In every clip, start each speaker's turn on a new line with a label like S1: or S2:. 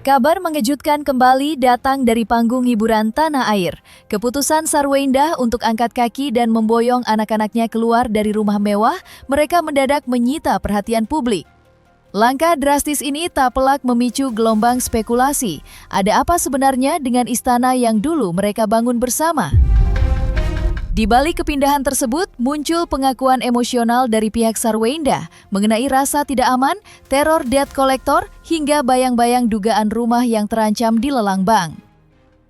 S1: Kabar mengejutkan kembali datang dari panggung hiburan tanah air. Keputusan Sarweindah untuk angkat kaki dan memboyong anak-anaknya keluar dari rumah mewah, mereka mendadak menyita perhatian publik. Langkah drastis ini tak pelak memicu gelombang spekulasi. Ada apa sebenarnya dengan istana yang dulu mereka bangun bersama? Di balik kepindahan tersebut, muncul pengakuan emosional dari pihak Sarweindah mengenai rasa tidak aman, teror debt collector, hingga bayang-bayang dugaan rumah yang terancam dilelang bank.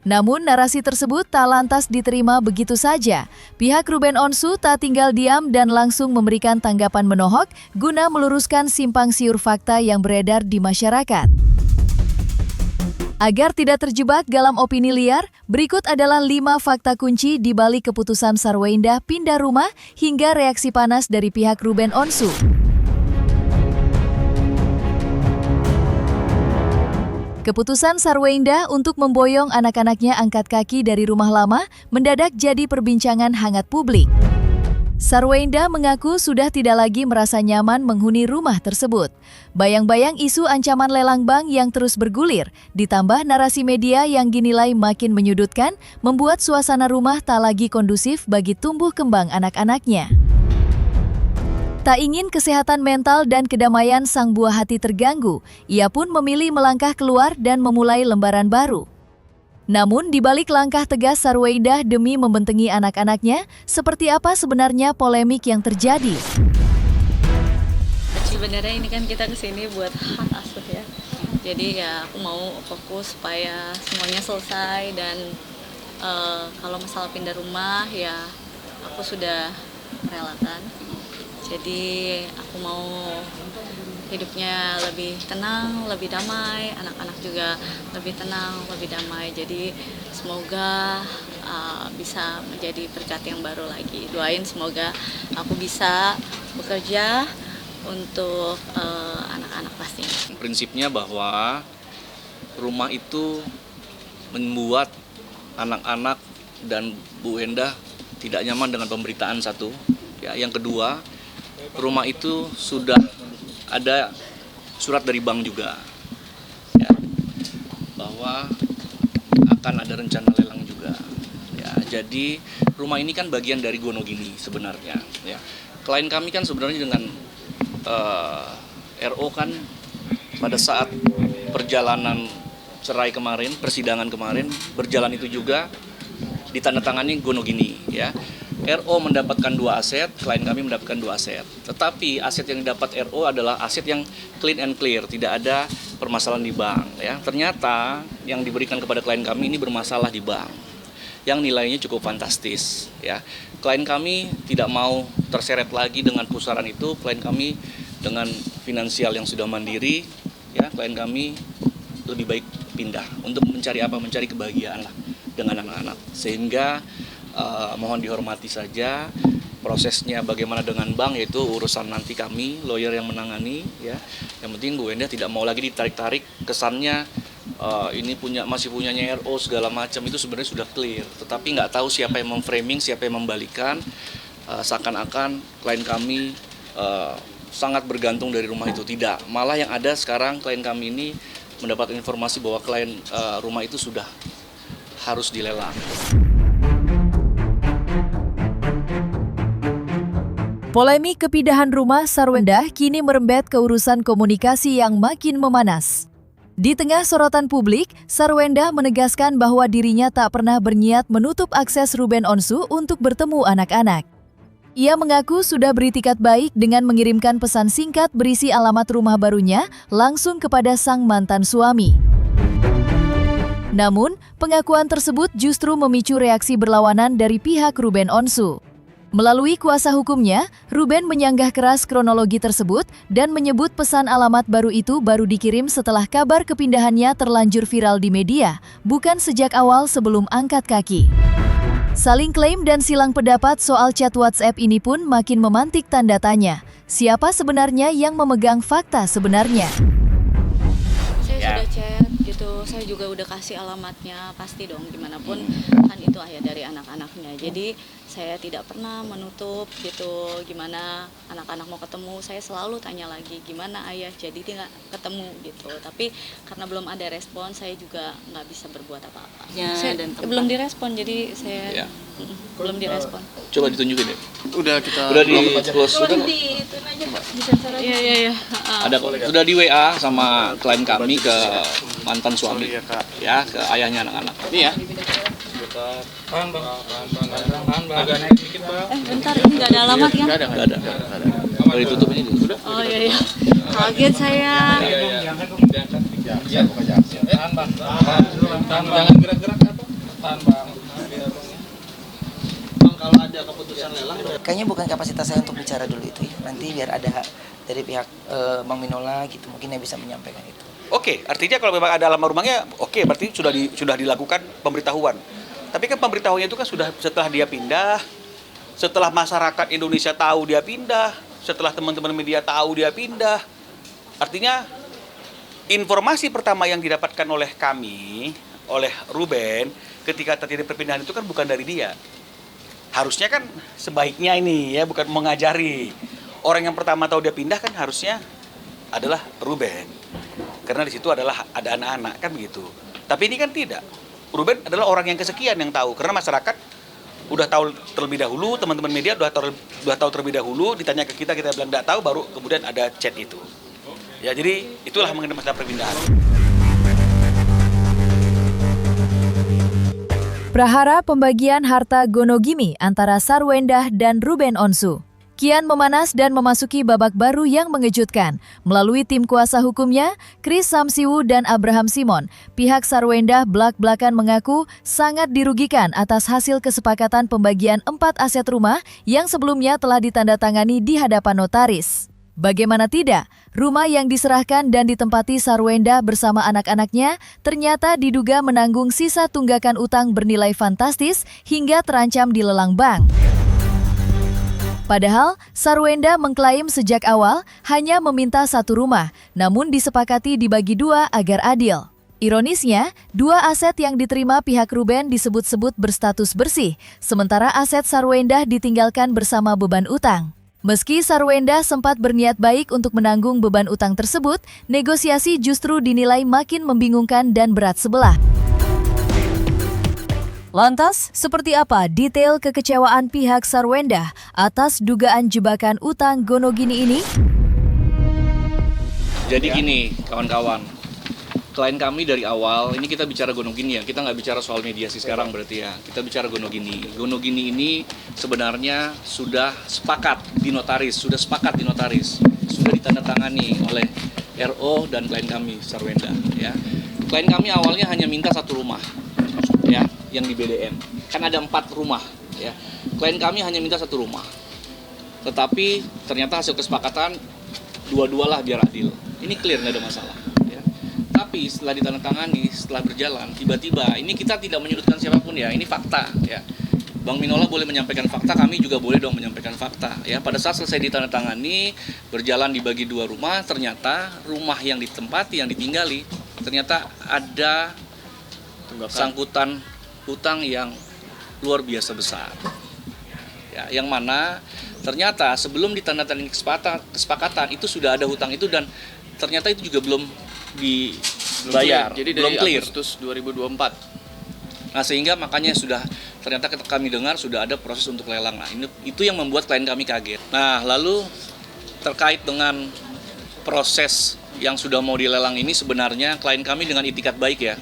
S1: Namun narasi tersebut tak lantas diterima begitu saja. Pihak Ruben Onsu tak tinggal diam dan langsung memberikan tanggapan menohok guna meluruskan simpang siur fakta yang beredar di masyarakat. Agar tidak terjebak dalam opini liar, berikut adalah 5 fakta kunci di balik keputusan Sarweindah pindah rumah hingga reaksi panas dari pihak Ruben Onsu. Keputusan Sarweindah untuk memboyong anak-anaknya angkat kaki dari rumah lama mendadak jadi perbincangan hangat publik. Sarweindah mengaku sudah tidak lagi merasa nyaman menghuni rumah tersebut. Bayang-bayang isu ancaman lelang bank yang terus bergulir, ditambah narasi media yang dinilai makin menyudutkan, membuat suasana rumah tak lagi kondusif bagi tumbuh kembang anak-anaknya. Tak ingin kesehatan mental dan kedamaian sang buah hati terganggu, ia pun memilih melangkah keluar dan memulai lembaran baru. Namun, di balik langkah tegas Sarweindah demi membentengi anak-anaknya, seperti apa sebenarnya polemik yang terjadi?
S2: Sebenarnya ini kan kita kesini buat hak asuh ya. Jadi ya aku mau fokus supaya semuanya selesai dan kalau masalah pindah rumah ya aku sudah merelakan. Jadi aku mau hidupnya lebih tenang, lebih damai, anak-anak juga lebih tenang, lebih damai. Jadi semoga bisa menjadi berkat yang baru lagi. Doain semoga aku bisa bekerja untuk anak-anak pastinya.
S3: Prinsipnya bahwa rumah itu membuat anak-anak dan Bu Endah tidak nyaman dengan pemberitaan satu. Ya, yang kedua, rumah itu sudah ada surat dari bank juga, ya, bahwa akan ada rencana lelang juga. Ya, jadi rumah ini kan bagian dari Gonogini sebenarnya. Ya. Klien kami kan sebenarnya dengan RO kan pada saat perjalanan cerai kemarin, persidangan kemarin berjalan itu juga ditandatangani Gonogini. Ya. RO mendapatkan 2 aset, klien kami mendapatkan 2 aset. Tetapi aset yang didapat RO adalah aset yang clean and clear, tidak ada permasalahan di bank. Ya. Ternyata yang diberikan kepada klien kami ini bermasalah di bank, yang nilainya cukup fantastis. Ya. Klien kami tidak mau terseret lagi dengan pusaran itu, klien kami dengan finansial yang sudah mandiri, ya, klien kami lebih baik pindah untuk mencari apa? Mencari kebahagiaan lah dengan anak-anak. Sehingga mohon dihormati saja prosesnya bagaimana dengan bank, yaitu urusan nanti kami, lawyer yang menangani. Ya. Yang penting Bu Endah tidak mau lagi ditarik-tarik kesannya ini masih punyanya RO segala macam, itu sebenarnya sudah clear. Tetapi nggak tahu siapa yang memframing, siapa yang membalikan, seakan-akan klien kami sangat bergantung dari rumah itu. Tidak, malah yang ada sekarang klien kami ini mendapat informasi bahwa klien rumah itu sudah harus dilelang.
S1: Polemik kepindahan rumah Sarweindah kini merembet ke urusan komunikasi yang makin memanas. Di tengah sorotan publik, Sarweindah menegaskan bahwa dirinya tak pernah berniat menutup akses Ruben Onsu untuk bertemu anak-anak. Ia mengaku sudah beritikat baik dengan mengirimkan pesan singkat berisi alamat rumah barunya langsung kepada sang mantan suami. Namun, pengakuan tersebut justru memicu reaksi berlawanan dari pihak Ruben Onsu. Melalui kuasa hukumnya, Ruben menyanggah keras kronologi tersebut dan menyebut pesan alamat baru itu baru dikirim setelah kabar kepindahannya terlanjur viral di media, bukan sejak awal sebelum angkat kaki. Saling klaim dan silang pendapat soal chat WhatsApp ini pun makin memantik tanda tanya. Siapa sebenarnya yang memegang fakta sebenarnya?
S2: Saya sudah chat gitu saya juga udah kasih alamatnya, pasti dong gimana pun kan itu ayah dari anak-anaknya. Jadi saya tidak pernah menutup gitu gimana anak-anak mau ketemu, saya selalu tanya lagi gimana ayah, jadi tidak ketemu gitu. Tapi karena belum ada respon, saya juga nggak bisa berbuat apa-apa. Saya belum direspon, jadi saya belum direspon.
S3: Coba ditunjukin deh.
S4: Udah
S3: di close sudah.
S2: Iya.
S3: Ada kok. Sudah di WA sama klien kami ke mantan suami. Ya, ke ayahnya anak-anak. Ini ya.
S4: Agak naik dikit, Bang.
S2: Bentar, ini nggak ada alamat ya?
S3: Nggak ada. Kalau ditutup ini sudah.
S2: Oh iya. Kaget saya.
S4: Tahan, Bang. Jangan gerak-gerak apa? Tahan, Bang. Kalau ada keputusan lelang,
S5: kayaknya bukan kapasitas saya untuk bicara dulu itu ya. Nanti biar ada dari pihak Bang Minola gitu, mungkin yang bisa menyampaikan itu.
S6: Oke, artinya kalau memang ada alamat rumahnya, oke, berarti sudah dilakukan pemberitahuan. Tapi kan pemberitahuannya itu kan sudah setelah dia pindah, setelah masyarakat Indonesia tahu dia pindah, setelah teman-teman media tahu dia pindah. Artinya informasi pertama yang didapatkan oleh kami, oleh Ruben, ketika terjadi perpindahan itu kan bukan dari dia. Harusnya kan sebaiknya ini ya, bukan mengajari. Orang yang pertama tahu dia pindah kan harusnya adalah Ruben. Karena di situ adalah ada anak-anak kan begitu. Tapi ini kan tidak. Ruben adalah orang yang kesekian yang tahu, karena masyarakat udah tahu terlebih dahulu, teman-teman media udah tahu terlebih dahulu, ditanya ke kita bilang tidak tahu, baru kemudian ada chat itu. Ya, jadi itulah mengenai masalah perpindahan.
S1: Prahara pembagian harta Gonogini antara Sarwendah dan Ruben Onsu kian memanas dan memasuki babak baru yang mengejutkan. Melalui tim kuasa hukumnya, Chris Samsiwu dan Abraham Simon, pihak Sarwendah belak-belakan mengaku sangat dirugikan atas hasil kesepakatan pembagian 4 aset rumah yang sebelumnya telah ditandatangani di hadapan notaris. Bagaimana tidak, rumah yang diserahkan dan ditempati Sarwendah bersama anak-anaknya ternyata diduga menanggung sisa tunggakan utang bernilai fantastis hingga terancam dilelang bank. Padahal, Sarwendah mengklaim sejak awal hanya meminta 1 rumah, namun disepakati dibagi 2 agar adil. Ironisnya, 2 aset yang diterima pihak Ruben disebut-sebut berstatus bersih, sementara aset Sarwendah ditinggalkan bersama beban utang. Meski Sarwendah sempat berniat baik untuk menanggung beban utang tersebut, negosiasi justru dinilai makin membingungkan dan berat sebelah. Lantas, seperti apa detail kekecewaan pihak Sarwendah atas dugaan jebakan utang Gonogini ini?
S3: Jadi gini, kawan-kawan. Klien kami dari awal, ini kita bicara Gonogini ya, kita nggak bicara soal mediasi sekarang berarti ya. Kita bicara Gonogini. Gonogini ini sebenarnya sudah sepakat di notaris, sudah ditandatangani oleh RO dan klien kami, Sarwendah. Ya. Klien kami awalnya hanya minta 1 rumah, ya, yang di BDN. Kan ada 4 rumah, ya. Klien kami hanya minta 1 rumah. Tetapi ternyata hasil kesepakatan 2-2 lah biar adil. Ini clear, nggak ada masalah. Tapi setelah ditandatangani, setelah berjalan, tiba-tiba, ini kita tidak menyudutkan siapapun ya, ini fakta ya. Bang Minola boleh menyampaikan fakta, kami juga boleh dong menyampaikan fakta ya. Pada saat selesai ditandatangani, berjalan dibagi 2 rumah, ternyata rumah yang ditempati, yang ditinggali, ternyata ada sangkutan hutang yang luar biasa besar. Ya, yang mana ternyata sebelum ditandatangani kesepakatan itu sudah ada hutang itu, dan ternyata itu juga belum dibayar,
S4: jadi
S3: belum
S4: dari
S3: clear.
S4: Agustus 2024.
S3: Nah, sehingga makanya ternyata kami dengar sudah ada proses untuk lelang. Nah, itu yang membuat klien kami kaget. Nah, lalu terkait dengan proses yang sudah mau dilelang ini, sebenarnya klien kami dengan itikat baik ya,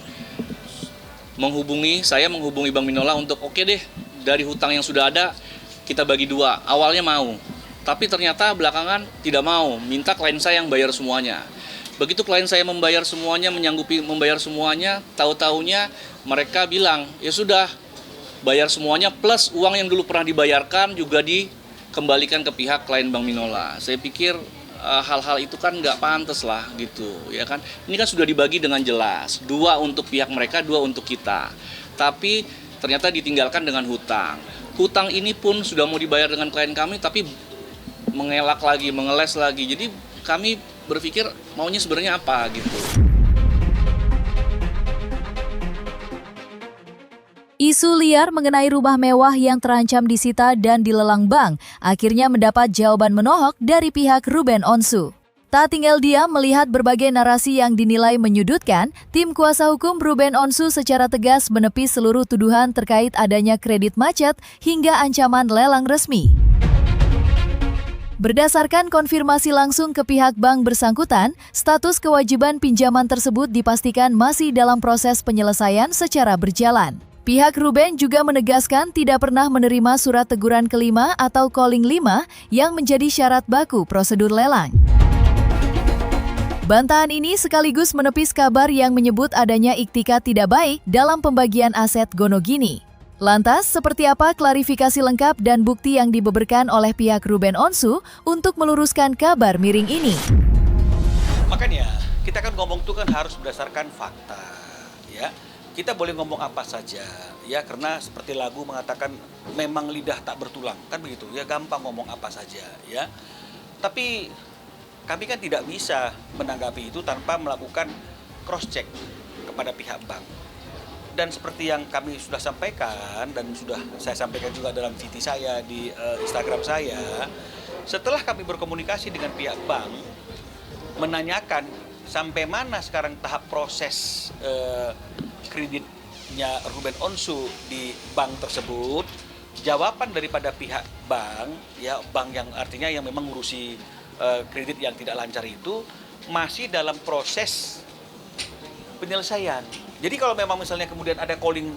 S3: saya menghubungi Bang Minola untuk oke deh, dari hutang yang sudah ada kita bagi 2. Awalnya mau, tapi ternyata belakangan tidak mau, minta klien saya yang bayar semuanya. Begitu klien saya membayar semuanya, menyanggupi membayar semuanya, tahu-taunya mereka bilang, ya sudah, bayar semuanya plus uang yang dulu pernah dibayarkan juga dikembalikan ke pihak klien Bang Minola. Saya pikir hal-hal itu kan nggak pantas lah gitu, ya kan. Ini kan sudah dibagi dengan jelas, 2 untuk pihak mereka, 2 untuk kita. Tapi ternyata ditinggalkan dengan hutang. Hutang ini pun sudah mau dibayar dengan klien kami, tapi mengeles lagi. Jadi kami berpikir maunya sebenarnya apa gitu.
S1: Isu liar mengenai rumah mewah yang terancam disita dan dilelang bank akhirnya mendapat jawaban menohok dari pihak Ruben Onsu. Tak tinggal diam melihat berbagai narasi yang dinilai menyudutkan, tim kuasa hukum Ruben Onsu secara tegas menepis seluruh tuduhan terkait adanya kredit macet hingga ancaman lelang resmi. Berdasarkan konfirmasi langsung ke pihak bank bersangkutan, status kewajiban pinjaman tersebut dipastikan masih dalam proses penyelesaian secara berjalan. Pihak Ruben juga menegaskan tidak pernah menerima surat teguran kelima atau calling 5 yang menjadi syarat baku prosedur lelang. Bantahan ini sekaligus menepis kabar yang menyebut adanya iktikat tidak baik dalam pembagian aset Gonogini. Lantas, seperti apa klarifikasi lengkap dan bukti yang dibeberkan oleh pihak Ruben Onsu untuk meluruskan kabar miring ini?
S6: Makanya, kita kan ngomong itu kan harus berdasarkan fakta, ya. Kita boleh ngomong apa saja, ya, karena seperti lagu mengatakan memang lidah tak bertulang, kan begitu, ya, gampang ngomong apa saja, ya. Tapi kami kan tidak bisa menanggapi itu tanpa melakukan cross-check kepada pihak bank. Dan seperti yang kami sudah sampaikan dan sudah saya sampaikan juga dalam VT saya di Instagram saya, setelah kami berkomunikasi dengan pihak bank, menanyakan sampai mana sekarang tahap proses kreditnya Ruben Onsu di bank tersebut, jawaban daripada pihak bank, ya bank yang artinya yang memang ngurusi kredit yang tidak lancar itu masih dalam proses penyelesaian. Jadi kalau memang misalnya kemudian ada calling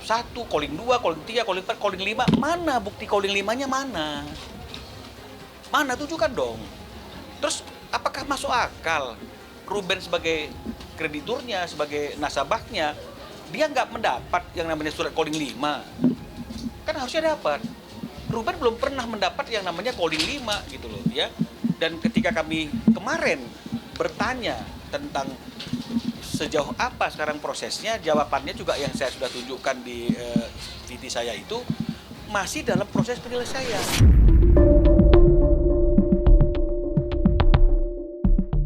S6: 1, calling 2, calling 3, calling 4, calling 5, mana bukti calling 5-nya mana? Mana, tunjukkan dong. Terus apakah masuk akal Ruben sebagai krediturnya, sebagai nasabahnya, dia nggak mendapat yang namanya surat calling 5? Kan harusnya dapat. Ruben belum pernah mendapat yang namanya calling 5 gitu loh, ya. Dan ketika kami kemarin bertanya tentang sejauh apa sekarang prosesnya, jawabannya juga yang saya sudah tunjukkan di VT saya itu masih dalam proses penyelesaian.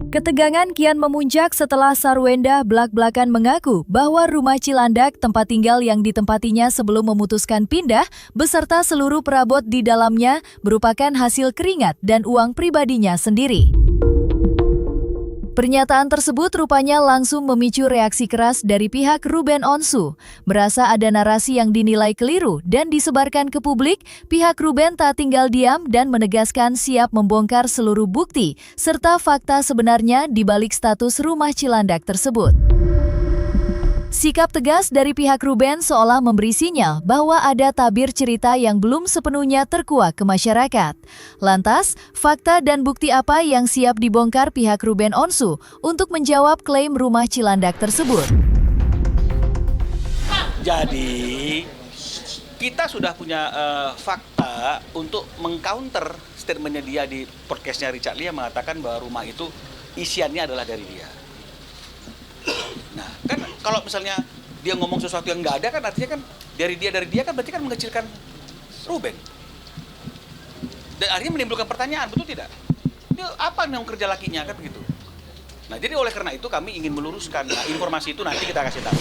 S1: Ketegangan kian memuncak setelah Sarwenda belak-belakan mengaku bahwa rumah Cilandak tempat tinggal yang ditempatinya sebelum memutuskan pindah beserta seluruh perabot di dalamnya merupakan hasil keringat dan uang pribadinya sendiri. Pernyataan tersebut rupanya langsung memicu reaksi keras dari pihak Ruben Onsu. Merasa ada narasi yang dinilai keliru dan disebarkan ke publik, pihak Ruben tak tinggal diam dan menegaskan siap membongkar seluruh bukti serta fakta sebenarnya di balik status rumah Cilandak tersebut. Sikap tegas dari pihak Ruben seolah memberi sinyal bahwa ada tabir cerita yang belum sepenuhnya terkuak ke masyarakat. Lantas, fakta dan bukti apa yang siap dibongkar pihak Ruben Onsu untuk menjawab klaim rumah Cilandak tersebut?
S6: Jadi, kita sudah punya fakta untuk mengcounter statementnya dia di podcastnya Richard Lee yang mengatakan bahwa rumah itu isiannya adalah dari dia. Nah, kan kalau misalnya dia ngomong sesuatu yang nggak ada kan artinya kan dari dia kan berarti kan mengecilkan Ruben. Dan akhirnya menimbulkan pertanyaan, betul tidak? Dia apa yang kerja lakinya kan begitu. Nah, jadi oleh karena itu kami ingin meluruskan. Nah, informasi itu nanti kita kasih tahu.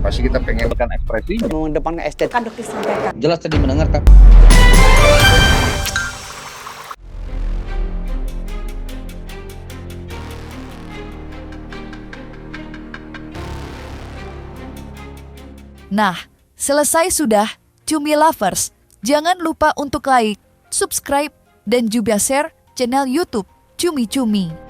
S4: Pasti kita pengen kan ekspresi
S7: mengedepankan estetika.
S8: Kan disampaikan.
S7: Jelas tadi mendengarkan.
S1: Nah, selesai sudah, Cumi Lovers. Jangan lupa untuk like, subscribe, dan juga share channel YouTube Cumi Cumi.